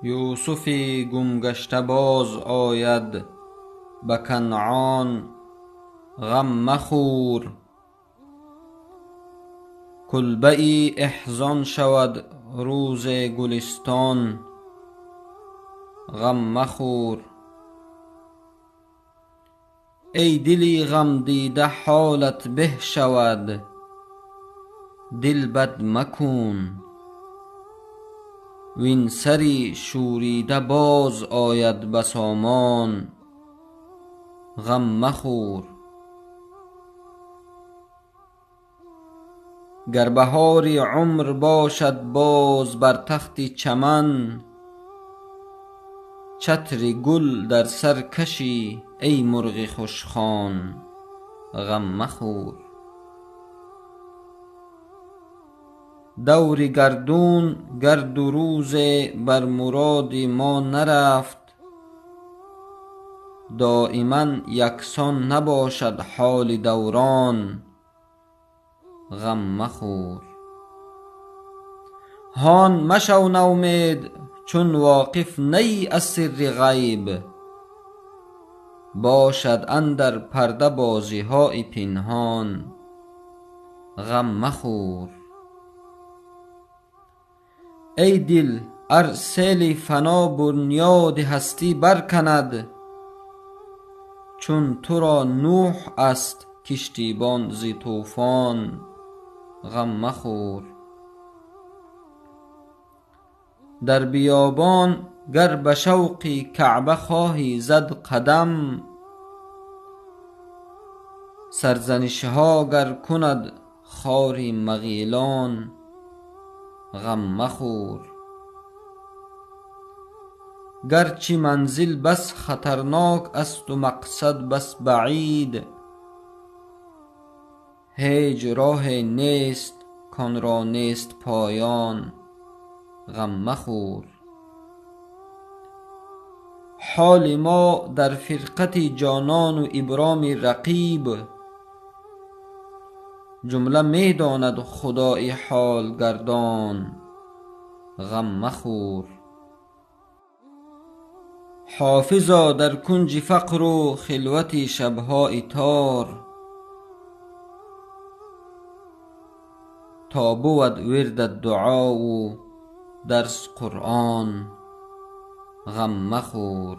یوسفی گمگشته باز آید به کنعان، غم مخور. کلبه ای احزان شود روز گلستان، غم مخور. ای دلی غم دیده حالت به شود، دل بد مکن. وین سری شوریده باز آید به سامان، غم مخور. گر بهار عمر باشد باز بر تخت چمن، چتر گل در سر کشی ای مرغ خوشخوان، غم مخور. دور گردون گرد و روز بر مراد ما نرفت، دایما یکسان نباشد حال دوران، غم مخور. هان مشو نومید چون واقف نی از سر غیب، باشد اندر پرده بازی های پنهان، غم مخور. ای دل ار سیل فنا بنیاد هستی برکند، چون تو را نوح است کشتیبان ز طوفان، غم مخور. در بیابان گر به شوق کعبه خواهی زد قدم، سرزنش ها گر کند خار مغیلان، غم مخور. گرچه منزل بس خطرناک است و مقصد بس بعید، هیچ راه نیست کان را نیست پایان، غم مخور. حال ما در فرقت جانان و ابرام رقیب، جمله می داند خدای حال گردان، غم مخور. حافظا در کنج فقر و خلوت شبهای تار، تا بود ورد دعا و درس قرآن، غم مخور.